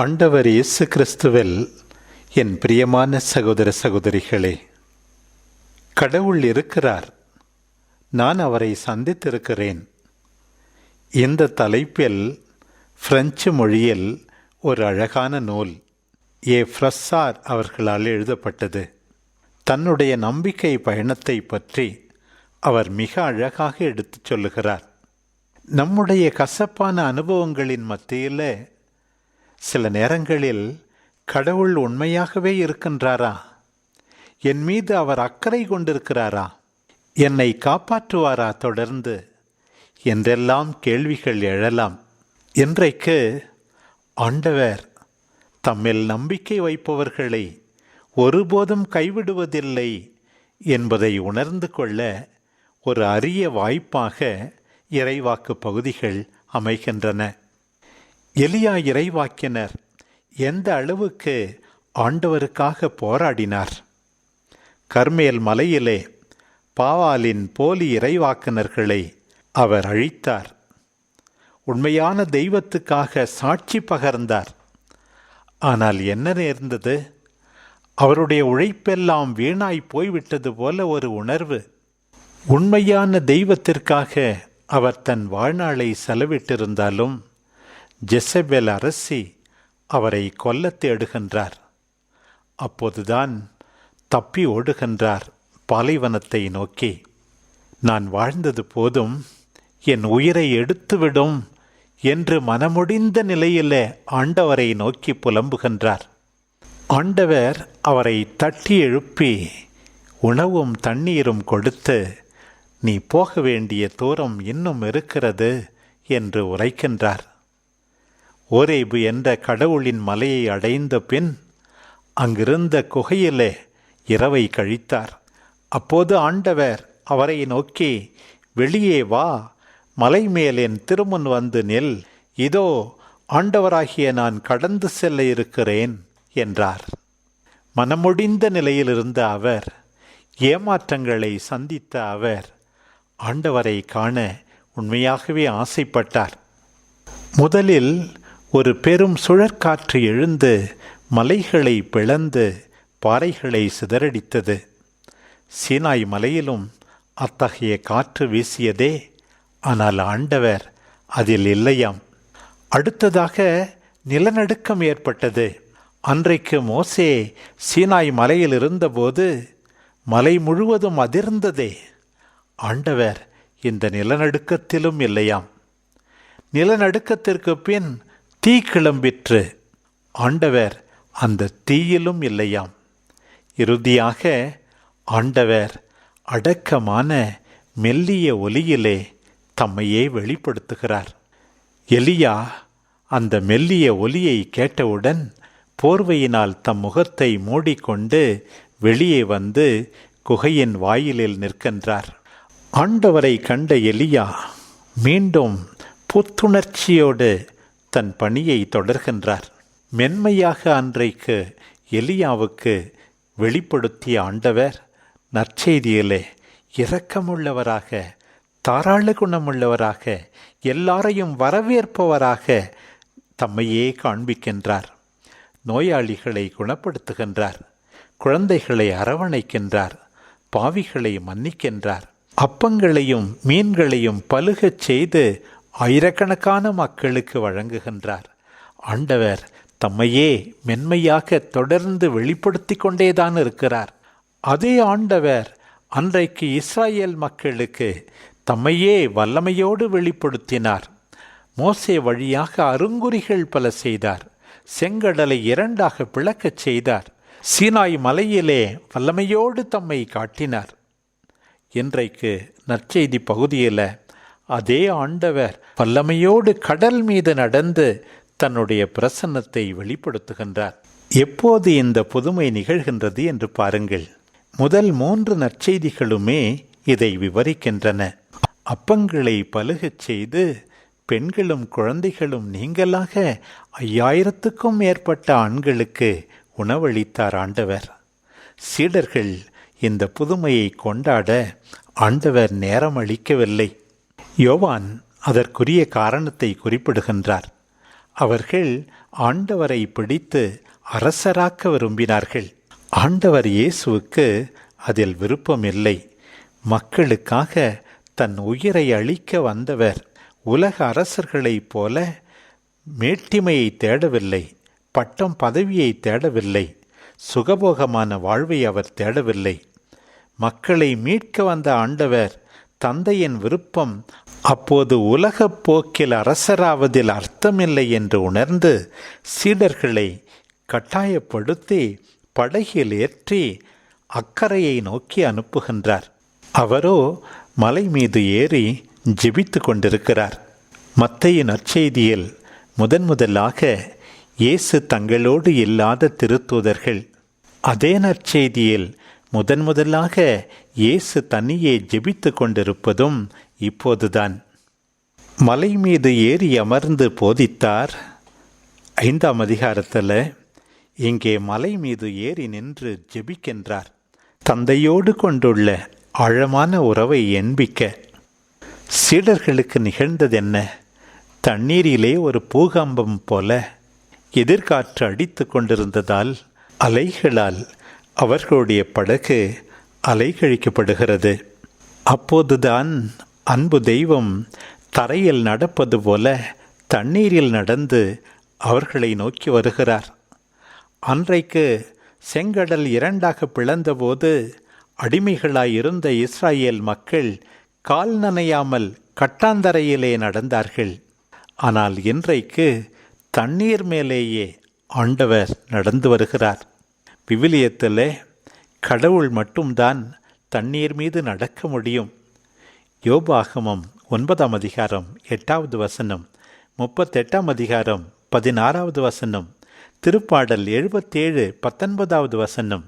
ஆண்டவர் இயேசு கிறிஸ்துவில் என் பிரியமான சகோதர சகோதரிகளே, கடவுள் இருக்கிறார், நான் அவரை சந்தித்திருக்கிறேன். இந்த தலைப்பில் பிரெஞ்சு மொழியில் ஒரு அழகான நூல் ஃப்ரஸ்ஸார் அவர்களால் எழுதப்பட்டது. தன்னுடைய நம்பிக்கை பயணத்தை பற்றி அவர் மிக அழகாக எடுத்துச் சொல்லுகிறார். நம்முடைய கசப்பான அனுபவங்களின் மத்தியில் சில நேரங்களில் கடவுள் உண்மையாகவே இருக்கின்றாரா? என் மீது அவர் அக்கறை கொண்டிருக்கிறாரா? என்னை காப்பாற்றுவாரா தொடர்ந்து என்றெல்லாம் கேள்விகள் எழலாம். இன்றைக்கு ஆண்டவர் தம்மில் நம்பிக்கை வைப்பவர்களை ஒருபோதும் கைவிடுவதில்லை என்பதை உணர்ந்து கொள்ள ஒரு அரிய வாய்ப்பாக இறைவாக்கு பகுதிகள் அமைகின்றன. எலியா இறைவாக்கினர் எந்த அளவுக்கு ஆண்டவருக்காக போராடினார்! கர்மேல் மலையிலே பாவாலின் போலி இறைவாக்கினர்களை அவர் அழித்தார். உண்மையான தெய்வத்துக்காக சாட்சி பகர்ந்தார். ஆனால் என்ன நேர்ந்தது? அவருடைய உழைப்பெல்லாம் வீணாய் போய்விட்டது போல ஒரு உணர்வு. உண்மையான தெய்வத்திற்காக அவர் தன் வாழ்நாளை செலவிட்டிருந்தாலும் ஜெசபெல் அரசி அவரை கொல்ல தேடுகின்றார். அப்போதுதான் தப்பி ஓடுகின்றார் பாலைவனத்தை நோக்கி. நான் வாழ்ந்தது போதும், என் உயிரை எடுத்துவிடும் என்று மனமுடிந்த நிலையிலே ஆண்டவரை நோக்கி புலம்புகின்றார். ஆண்டவர் அவரை தட்டி எழுப்பி உணவும் தண்ணீரும் கொடுத்து, நீ போக வேண்டிய தூரம் இன்னும் இருக்கிறது என்று உரைக்கின்றார். ஓரேபு என்ற கடவுளின் மலையை அடைந்த பின் அங்கிருந்த குகையிலே இரவை கழித்தார். அப்போது ஆண்டவர் அவரை நோக்கி, வெளியே வா, மலை மேல் என் திருமுன் வந்து நில், இதோ ஆண்டவராகிய நான் கடந்து செல்ல இருக்கிறேன் என்றார். மனமுடிந்த நிலையிலிருந்த அவர், ஏமாற்றங்களை சந்தித்த அவர் ஆண்டவரை காண உண்மையாகவே ஆசைப்பட்டார். முதலில் ஒரு பெரும் சுழற்காற்று எழுந்து மலைகளை பிளந்து பாறைகளை சிதறடித்தது. சீனாய் மலையிலும் அத்தகைய காற்று வீசியதே, ஆனால் ஆண்டவர் அதில் இல்லையாம். அடுத்ததாக நிலநடுக்கம் ஏற்பட்டது. அன்றைக்கு மோசே சீனாய் மலையில் இருந்தபோது மலை முழுவதும் அதிர்ந்ததே. ஆண்டவர் இந்த நிலநடுக்கத்திலும் இல்லையாம். நிலநடுக்கத்திற்கு பின் தீ கிளம்பிற்று. ஆண்டவர் அந்த தீயிலும் இல்லையாம். இறுதியாக ஆண்டவர் அடக்கமான மெல்லிய ஒலியிலே தம்மையே வெளிப்படுத்துகிறார். எலியா அந்த மெல்லிய ஒலியை கேட்டவுடன் போர்வையினால் தம் முகத்தை மூடிக்கொண்டு வெளியே வந்து குகையின் வாயிலில் நிற்கின்றார். ஆண்டவரை கண்ட எலியா மீண்டும் புத்துணர்ச்சியோடு தன் பணியை தொடர்கின்றார். மென்மையாக அன்றைக்கு எலியாவுக்கு வெளிப்படுத்திய ஆண்டவர் நற்செய்தியிலே இரக்கமுள்ளவராக, தாராள குணமுள்ளவராக, எல்லாரையும் வரவேற்பவராக தம்மையே காண்பிக்கின்றார். நோயாளிகளை குணப்படுத்துகின்றார், குழந்தைகளை அரவணைக்கின்றார், பாவிகளை மன்னிக்கின்றார், அப்பங்களையும் மீன்களையும் பலுகச் செய்து ஆயிரக்கணக்கான மக்களுக்கு வழங்குகின்றார். ஆண்டவர் தம்மையே மென்மையாக தொடர்ந்து வெளிப்படுத்தி கொண்டேதான் இருக்கிறார். அதே ஆண்டவர் அன்றைக்கு இஸ்ராயேல் மக்களுக்கு தம்மையே வல்லமையோடு வெளிப்படுத்தினார். மோசே வழியாக அருங்குறிகள் பல செய்தார். செங்கடலை இரண்டாக பிளக்கச் செய்தார். சீனாய் மலையிலே வல்லமையோடு தம்மை காட்டினார். இன்றைக்கு நற்செய்தி பகுதியில் அதே ஆண்டவர் வல்லமையோடு கடல் மீது நடந்து தன்னுடைய பிரசன்னத்தை வெளிப்படுத்துகின்றார். எப்போது இந்த புதுமை நிகழ்கின்றது என்று பாருங்கள். முதல் 3 நற்செய்திகளுமே இதை விவரிக்கின்றன. அப்பங்களை பலுகச் செய்து பெண்களும் குழந்தைகளும் நீங்களாக 5000க்கும் மேற்பட்ட ஆண்களுக்கு உணவளித்தார் ஆண்டவர். சீடர்கள் இந்த புதுமையை கொண்டாட ஆண்டவர் நேரம் அளிக்கவில்லை. யோவான் அதற்குரிய காரணத்தை குறிப்பிடுகின்றார். அவர்கள் ஆண்டவரை பிடித்து அரசராக்க விரும்பினார்கள். ஆண்டவர் இயேசுவுக்கு அதில் விருப்பமில்லை. மக்களுக்காக தன் உயிரை அளிக்க வந்தவர் உலக அரசர்களைப் போல மேட்டிமையை தேடவில்லை, பட்டம் பதவியை தேடவில்லை, சுகபோகமான வாழ்வை அவர் தேடவில்லை. மக்களை மீட்க வந்த ஆண்டவர் தந்தையின் விருப்பம் அப்போது உலகப் போக்கில் அரசராவதில் அர்த்தமில்லை என்று உணர்ந்து சீடர்களை கட்டாயப்படுத்தி படகில் ஏற்றி அக்கறையை நோக்கி அனுப்புகின்றார். அவரோ மலை மீது ஏறி ஜெபித்து கொண்டிருக்கிறார். மத்தேயு நற்செய்தியில் முதலாக இயேசு தங்களோடு இல்லாத திருத்தூதர்கள், அதே நற்செய்தியில் முதலாக இயேசு தனியே ஜெபித்து கொண்டிருப்பதும் இப்போதுதான். மலை மீது ஏறி அமர்ந்து போதித்தார் 5ஆம் அதிகாரத்தில். இங்கே மலை மீது ஏறி நின்று ஜெபிக்கின்றார். தந்தையோடு கொண்டுள்ள ஆழமான உறவை எண்பிக்க. சீடர்களுக்கு நிகழ்ந்ததென்ன? தண்ணீரிலே ஒரு பூகம்பம் போல எதிர்காற்று அடித்து கொண்டிருந்ததால் அலைகளால் அவர்களுடைய படகு அலைகழிக்கப்படுகிறது. அப்போதுதான் அன்பு தெய்வம் தரையில் நடப்பது போல தண்ணீரில் நடந்து அவர்களை நோக்கி வருகிறார். அன்றைக்கு செங்கடல் 2ஆக பிளந்தபோது அடிமைகளாயிருந்த இஸ்ராயேல் மக்கள் கால் நனையாமல் கட்டாந்தரையிலே நடந்தார்கள். ஆனால் இன்றைக்கு தண்ணீர் மேலேயே ஆண்டவர் நடந்து வருகிறார். விவிலியத்தில் கடவுள் மட்டும்தான் தண்ணீர் மீது நடக்க முடியும். யோபாகமம் 9ஆம் அதிகாரம் 8வது வசனம், 38ஆம் அதிகாரம் 16வது வசனம், திருப்பாடல் 77 19வது வசனம்,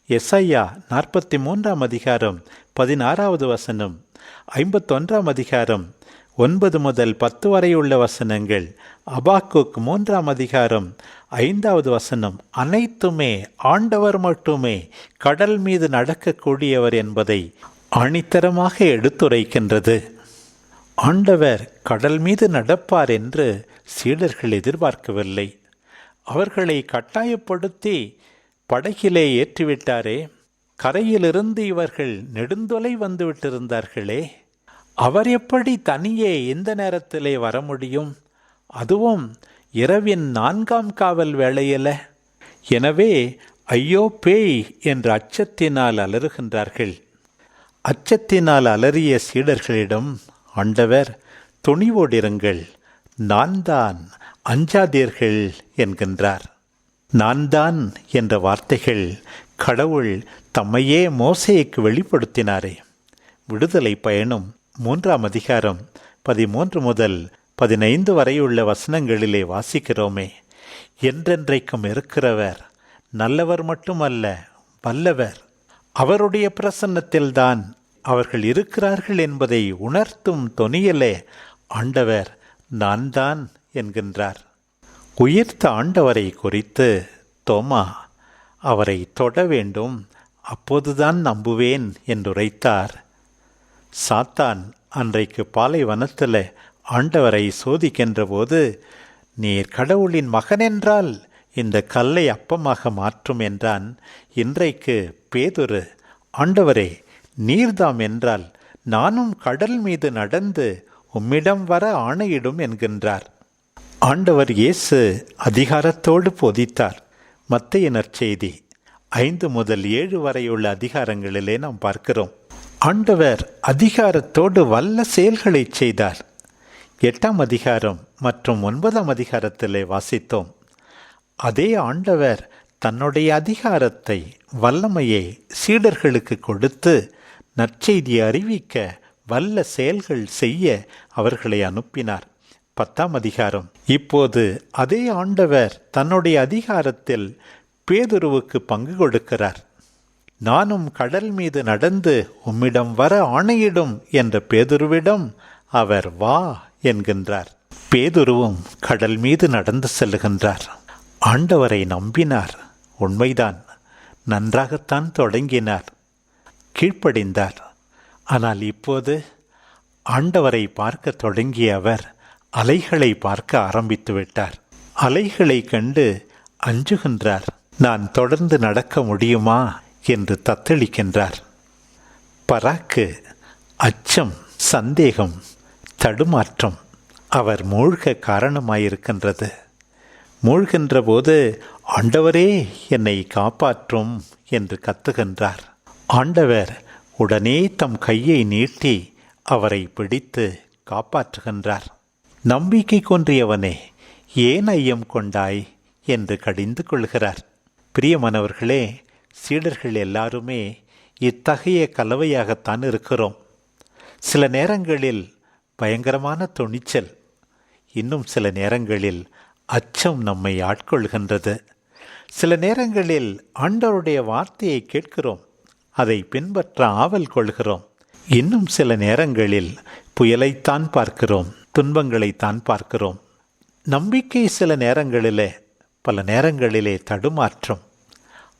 எசாயா 43ஆம் அதிகாரம் 16வது வசனம், 51ஆம் அதிகாரம் 9 முதல் 10 வரையுள்ள வசனங்கள், அபாக்குக் 3ஆம் அதிகாரம் 5வது வசனம் அனைத்துமே ஆண்டவர் மட்டுமே கடல் மீது நடக்கக்கூடியவர் என்பதை ஆணித்தரமாக எடுத்துரைக்கின்றது. ஆண்டவர் கடல் மீது நடப்பார் என்று சீடர்கள் எதிர்பார்க்கவில்லை. அவர்களை கட்டாயப்படுத்தி படகிலே ஏற்றிவிட்டாரே. கரையிலிருந்து இவர்கள் நெடுந்தொலை வந்துவிட்டிருந்தார்களே. அவர் எப்படி தனியே இந்த நேரத்திலே வர முடியும்? அதுவும் இரவின் 4ஆம் காவல் வேளையில. எனவே ஐயோ பேய் என்ற அச்சத்தினால் அலறுகின்றார்கள். அச்சத்தினால் அலறிய சீடர்களிடம் ஆண்டவர் துணிவோடிருங்கள், நான் தான், அஞ்சாதீர்கள் என்கின்றார். நான் தான் என்ற வார்த்தைகள் கடவுள் தம்மையே மோசேக்கு வெளிப்படுத்தினாரே. விடுதலை பயணம் 3ஆம் அதிகாரம் 13 முதல் 15 வரையுள்ள வசனங்களிலே வாசிக்கிறோமே, என்றென்றைக்கும் இருக்கிறவர், நல்லவர் மட்டுமல்ல வல்லவர், அவருடைய பிரசன்னத்தில்தான் அவர்கள் இருக்கிறார்கள் என்பதை உணர்த்தும் தொனியிலே ஆண்டவர் நான் தான் என்கின்றார். உயிர்த்த ஆண்டவரை குறித்து தோமா அவரை தொட வேண்டும், அப்போதுதான் நம்புவேன் என்றுரைத்தார். சாத்தான் அன்றைக்கு பாலைவனத்தில் ஆண்டவரை சோதிக்கின்ற போது, நீர் கடவுளின் மகனென்றால் இந்த கல்லை அப்பமாக மாற்றும் என்றான். இன்றைக்கு பேதுரு, ஆண்டவரே நீர்தாம் என்றால் நானும் கடல் மீது நடந்து உம்மிடம் வர ஆணையிடும் என்கின்றார். ஆண்டவர் இயேசு அதிகாரத்தோடு போதித்தார். மத்தேயு நற்செய்தி 5 முதல் 7 வரையுள்ள அதிகாரங்களிலே நாம் பார்க்கிறோம். ஆண்டவர் அதிகாரத்தோடு வல்ல செயல்களை செய்தார். 8ஆம் அதிகாரம் மற்றும் 9ஆம் அதிகாரத்திலே வாசித்தோம். அதே ஆண்டவர் தன்னுடைய அதிகாரத்தை, வல்லமையை சீடர்களுக்கு கொடுத்து நற்செய்தியை அறிவிக்க, வல்ல செயல்கள் செய்ய அவர்களை அனுப்பினார். 10ஆம் அதிகாரம். இப்போது அதே ஆண்டவர் தன்னுடைய அதிகாரத்தில் பேதுருவுக்கு பங்கு கொடுக்கிறார். நானும் கடல் மீது நடந்து உம்மிடம் வர ஆணையிடும் என்ற பேதுருவிடம் அவர் வா என்கின்றார். பேதுருவும் கடல் மீது நடந்து செல்லுகின்றார். ஆண்டவரை நம்பினார். உண்மைதான், நன்றாகத்தான் தொடங்கினார், கீழ்ப்படிந்தார். ஆனால் இப்போது ஆண்டவரை பார்க்க தொடங்கிய அவர் அலைகளை பார்க்க ஆரம்பித்து விட்டார். அலைகளை கண்டு அஞ்சுகின்றார். நான் தொடர்ந்து நடக்க முடியுமா என்று தத்தளிக்கின்றார். பராக்கு, அச்சம், சந்தேகம், தடுமாற்றம் அவர் மூழ்க காரணமாயிருக்கின்றது. மூழ்கின்ற போது ஆண்டவரே என்னை காப்பாற்றும் என்று கத்துகின்றார். ஆண்டவர் உடனே தம் கையை நீட்டி அவரை பிடித்து காப்பாற்றுகின்றார். நம்பிக்கை கொன்றியவனே, ஏன் ஐயம் கொண்டாய் என்று கடிந்து கொள்கிறார். பிரியமானவர்களே, சீடர்கள் எல்லாருமே இத்தகைய கலவையாகத்தான் இருக்கிறோம். சில நேரங்களில் பயங்கரமான துணிச்சல், இன்னும் சில நேரங்களில் அச்சம் நம்மை ஆட்கொள்கின்றது. சில நேரங்களில் ஆண்டவருடைய வார்த்தையை கேட்கிறோம், அதை பின்பற்ற ஆவல் கொள்கிறோம். இன்னும் சில நேரங்களில் புயலைத்தான் பார்க்கிறோம், துன்பங்களைத்தான் பார்க்கிறோம். நம்பிக்கை சில நேரங்களிலே, பல நேரங்களிலே தடுமாற்றம்.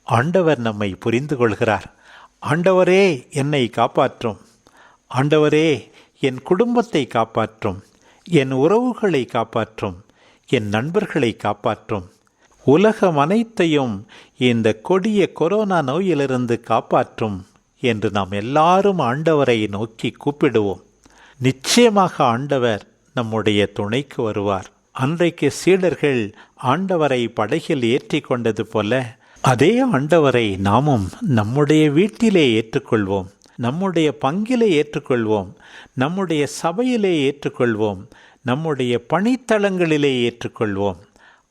ஆண்டவர் நம்மை புரிந்து கொள்கிறார். ஆண்டவரே என்னை காப்பாற்றும், ஆண்டவரே என் குடும்பத்தை காப்பாற்றும், என் உறவுகளை காப்பாற்றும், என் நண்பர்களை காப்பாற்றும், உலகம் அனைத்தையும் இந்த கொடிய கொரோனா நோயிலிருந்து காப்பாற்றும் என்று நாம் எல்லாரும் ஆண்டவரை நோக்கி கூப்பிடுவோம். நிச்சயமாக ஆண்டவர் நம்முடைய துணைக்கு வருவார். அன்றைக்கு சீடர்கள் ஆண்டவரை படகில் ஏற்றி கொண்டது போல அதே ஆண்டவரை நாமும் நம்முடைய வீட்டிலே ஏற்றுக்கொள்வோம், நம்முடைய பங்கிலே ஏற்றுக்கொள்வோம், நம்முடைய சபையிலே ஏற்றுக்கொள்வோம், நம்முடைய பணித்தளங்களிலே ஏற்றுக்கொள்வோம்.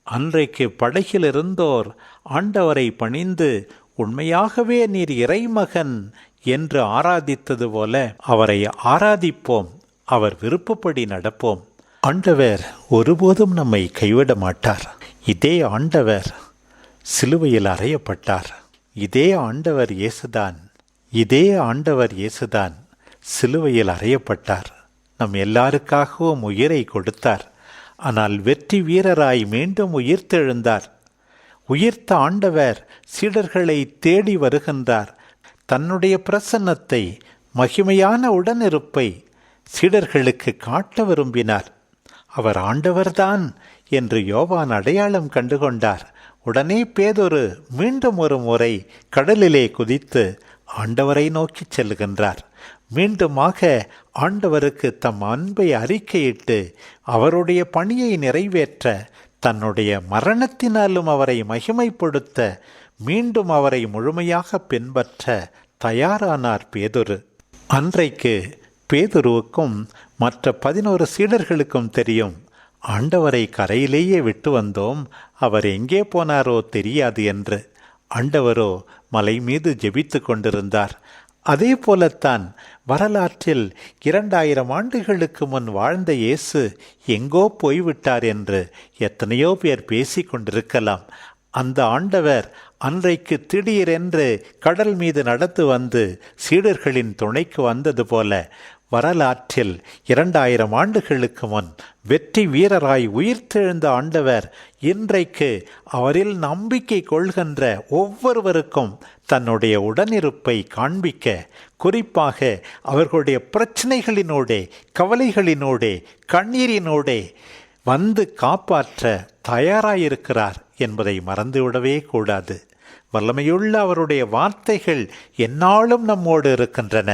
அன்றைக்கு படகில் இருந்தோர் ஆண்டவரை பணிந்து உண்மையாகவே நீர் இறைமகன் என்று ஆராதித்தது போல அவரை ஆராதிப்போம், அவர் விருப்பப்படி நடப்போம். ஆண்டவர் ஒருபோதும் நம்மை கைவிட மாட்டார். இதே ஆண்டவர் சிலுவையில் அறையப்பட்டார். இதே ஆண்டவர் இயேசுதான், இதே ஆண்டவர் இயேசுதான் சிலுவையில் அறையப்பட்டார். நம் எல்லாருக்காகவும் உயிரை கொடுத்தார். ஆனால் வெற்றி வீரராய் மீண்டும் உயிர்த்தெழுந்தார். உயிர்த்த ஆண்டவர் சீடர்களை தேடி வருகின்றார். தன்னுடைய பிரசன்னத்தை, மகிமையான உடனிருப்பை சீடர்களுக்கு காட்ட விரும்பினார். அவர் ஆண்டவர்தான் என்று யோவான் அடையாளம் கண்டுகொண்டார். உடனே பேதுரு மீண்டும் ஒரு முறை கடலிலே குதித்து ஆண்டவரை நோக்கி செல்கின்றார். மீண்டுமாக ஆண்டவருக்கு தம் அன்பை அறிக்கையிட்டு அவருடைய பணியை நிறைவேற்ற, தன்னுடைய மரணத்தினாலும் அவரை மகிமைப்படுத்த, மீண்டும் அவரை முழுமையாக பின்பற்ற தயாரானார் பேதுரு. அன்றைக்கு பேதுருவுக்கும் மற்ற 11 சீடர்களுக்கும் தெரியும், ஆண்டவரை கரையிலேயே விட்டு வந்தோம், அவர் எங்கே போனாரோ தெரியாது என்று. ஆண்டவரோ மலை மீது ஜெபித்து கொண்டிருந்தார். அதே போலத்தான் வரலாற்றில் 2000 ஆண்டுகளுக்கு முன் வாழ்ந்த இயேசு எங்கோ போய்விட்டார் என்று எத்தனையோ பேர் பேசி கொண்டிருக்கலாம். அந்த ஆண்டவர் அன்றைக்கு திடீரென்று கடல் மீது நடந்து வந்து சீடர்களின் துணைக்கு வந்தது போல வரலாற்றில் 2000 ஆண்டுகளுக்கு முன் வெற்றி வீரராய் உயிர்த்தெழுந்த ஆண்டவர் இன்றைக்கு அவரில் நம்பிக்கை கொள்கின்ற ஒவ்வொருவருக்கும் தன்னுடைய உடனிருப்பை காண்பிக்க, குறிப்பாக அவர்களுடைய பிரச்சனைகளினோடே, கவலைகளினோடே, கண்ணீரினோடே வந்து காப்பாற்ற தயாராயிருக்கிறார் என்பதை மறந்துவிடவே கூடாது. வல்லமையுள்ள அவருடைய வார்த்தைகள் எந்நாளும் நம்மோடு இருக்கின்றன.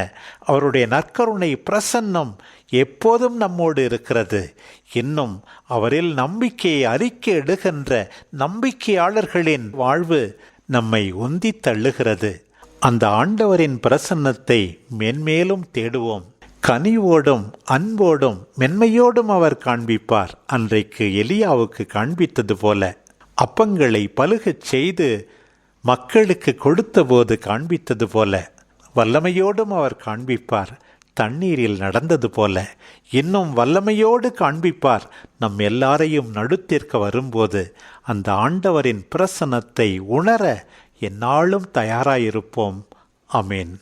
அவருடைய நற்கருணை பிரசன்னம் எப்போதும் நம்மோடு இருக்கிறது. இன்னும் அவரில் நம்பிக்கையை அறிக்கை எடுக்கின்ற நம்பிக்கையாளர்களின் வாழ்வு நம்மை உந்தி தள்ளுகிறது. அந்த ஆண்டவரின் பிரசன்னத்தை மென்மேலும் தேடுவோம். கனிவோடும் அன்போடும் மென்மையோடும் அவர் காண்பிப்பார். அன்றைக்கு எலியாவுக்கு காண்பித்தது போல அப்பங்களை பலுகச் செய்து மக்களுக்கு கொடுத்தபோது காண்பித்தது போல வல்லமையோடும் அவர் காண்பிப்பார். தண்ணீரில் நடந்தது போல இன்னும் வல்லமையோடு காண்பிப்பார். நம் எல்லாரையும் நடுத்திற்கு வரும்போது அந்த ஆண்டவரின் பிரசன்னத்தை உணர எந்நாளும் தயாராயிருப்போம். ஆமென்.